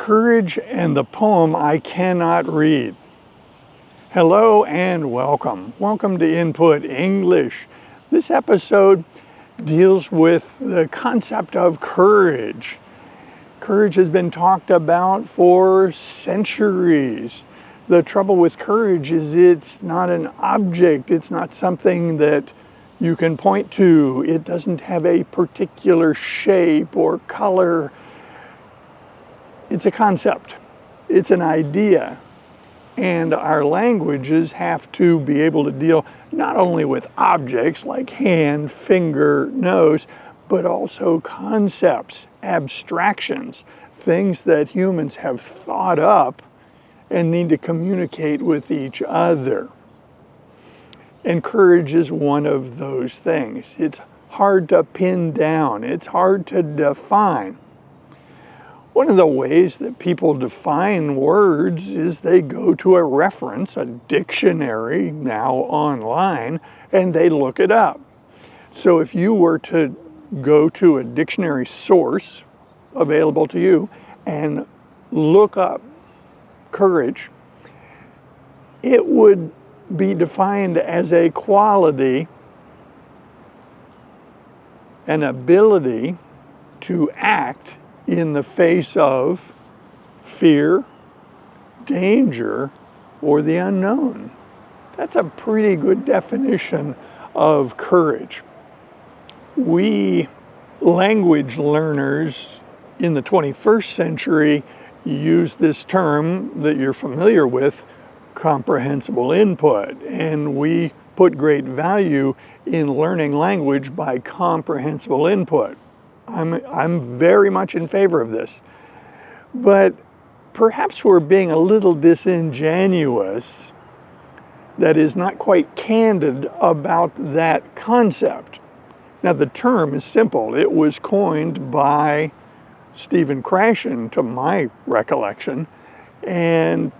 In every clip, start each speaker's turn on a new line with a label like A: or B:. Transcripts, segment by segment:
A: Courage and the poem I Cannot Read. Hello and welcome. Welcome to Input English. This episode deals with the concept of courage. Courage has been talked about for centuries. The trouble with courage is it's not an object. It's not something that you can point to. It doesn't have a particular shape or color. It's a concept. It's an idea. And our languages have to be able to deal not only with objects like hand, finger, nose, but also concepts, abstractions, things that humans have thought up and need to communicate with each other. And courage is one of those things. It's hard to pin down. It's hard to define. One of the ways that people define words is they go to a reference, a dictionary now online, and they look it up. So if you were to go to a dictionary source available to you and look up courage, it would be defined as a quality, an ability to act in the face of fear, danger, or the unknown. That's a pretty good definition of courage. We language learners in the 21st century use this term that you're familiar with, comprehensible input, and we put great value in learning language by comprehensible input. I'm very much in favor of this. But perhaps we're being a little disingenuous, that is not quite candid about that concept. Now the term is simple. It was coined by Stephen Krashen, to my recollection, and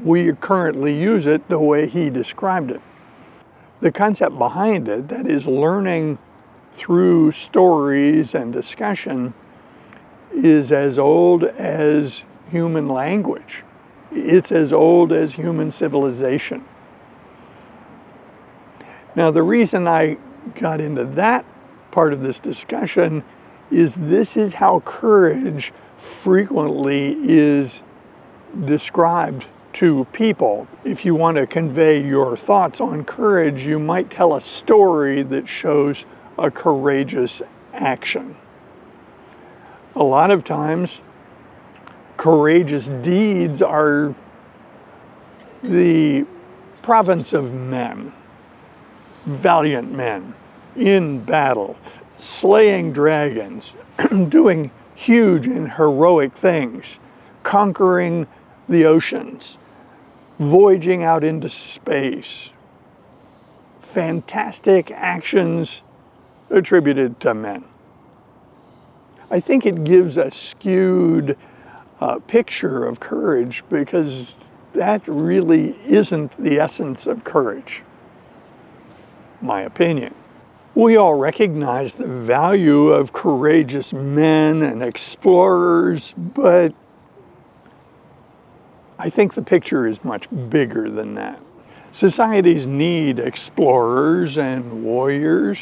A: we currently use it the way he described it. The concept behind it, that is learning through stories and discussion, is as old as human language. It's as old as human civilization. Now, the reason I got into that part of this discussion is this is how courage frequently is described to people. If you want to convey your thoughts on courage, you might tell a story that shows a courageous action. A lot of times, courageous deeds are the province of men, valiant men in battle, slaying dragons, doing huge and heroic things, conquering the oceans, voyaging out into space. Fantastic actions attributed to men. I think it gives a skewed picture of courage because that really isn't the essence of courage, my opinion. We all recognize the value of courageous men and explorers, but I think the picture is much bigger than that. Societies need explorers and warriors,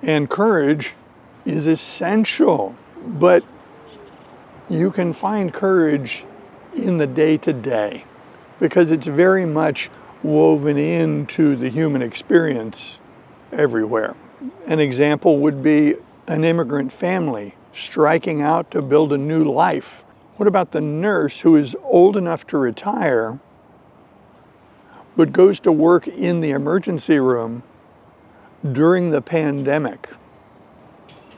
A: and courage is essential, but you can find courage in the day-to-day because it's very much woven into the human experience everywhere. An example would be an immigrant family striking out to build a new life. What about the nurse who is old enough to retire but goes to work in the emergency room during the pandemic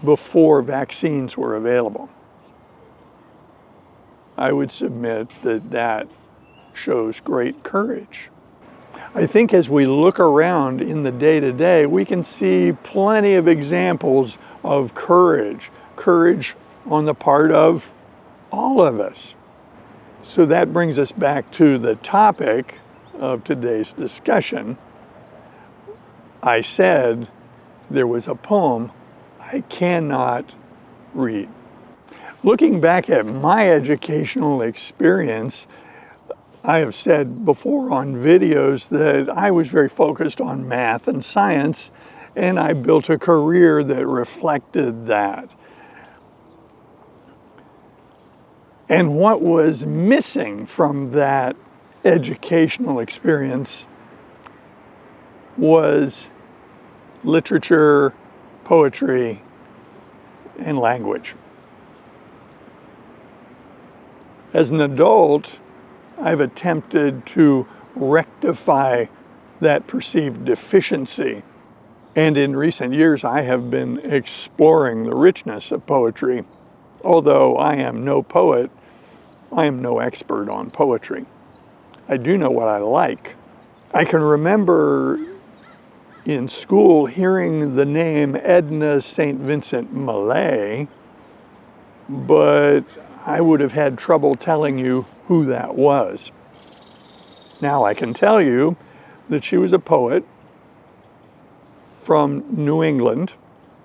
A: before vaccines were available? I would submit that that shows great courage. I think as we look around in the day-to-day, we can see plenty of examples of courage on the part of all of us. So that brings us back to the topic of today's discussion. I said there was a poem I cannot read. Looking back at my educational experience, I have said before on videos that I was very focused on math and science, and I built a career that reflected that. And what was missing from that educational experience was literature, poetry, and language. As an adult, I've attempted to rectify that perceived deficiency. And in recent years, I have been exploring the richness of poetry. Although I am no poet, I am no expert on poetry. I do know what I like. I can remember in school hearing the name Edna St. Vincent Millay, but I would have had trouble telling you who that was. Now I can tell you that she was a poet from New England.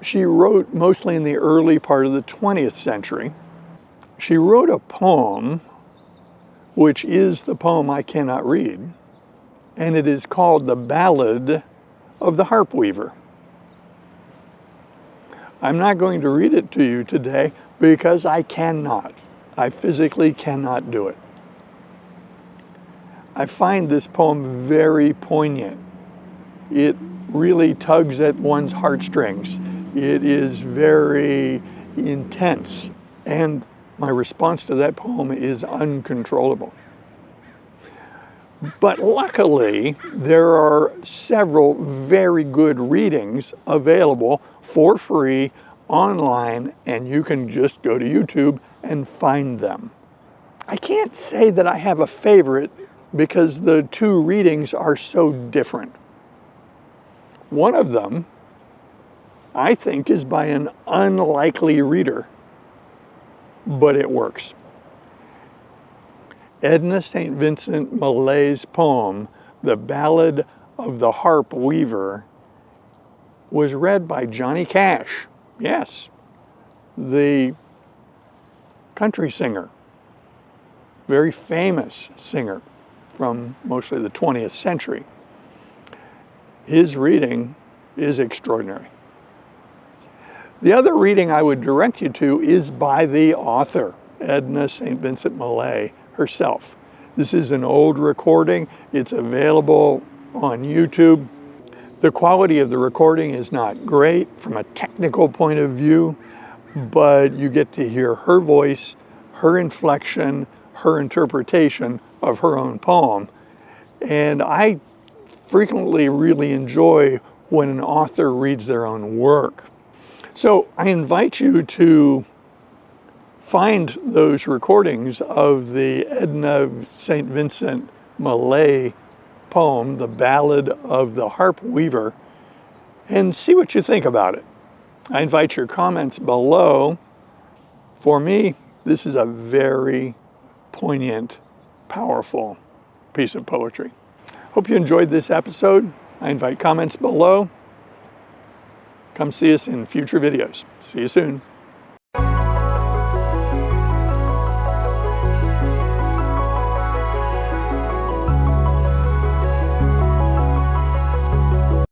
A: She wrote mostly in the early part of the 20th century. She wrote a poem, which is the poem I cannot read, and it is called The Ballad of the Harp Weaver. I'm not going to read it to you today because I cannot. I physically cannot do it. I find this poem very poignant. It really tugs at one's heartstrings. It is very intense, and my response to that poem is uncontrollable. But luckily, there are several very good readings available for free online, and you can just go to YouTube and find them. I can't say that I have a favorite because the two readings are so different. One of them, I think, is by an unlikely reader, but it works. Edna St. Vincent Millay's poem, The Ballad of the Harp Weaver, was read by Johnny Cash. Yes, the country singer, very famous singer from mostly the 20th century. His reading is extraordinary. The other reading I would direct you to is by the author, Edna St. Vincent Millay herself. This is an old recording. It's available on YouTube. The quality of the recording is not great from a technical point of view, but you get to hear her voice, her inflection, her interpretation of her own poem. And I frequently really enjoy when an author reads their own work. So I invite you to find those recordings of the Edna St. Vincent Millay poem, The Ballad of the Harp Weaver, and see what you think about it. I invite your comments below. For me, this is a very poignant, powerful piece of poetry. Hope you enjoyed this episode. I invite comments below. Come see us in future videos. See you soon.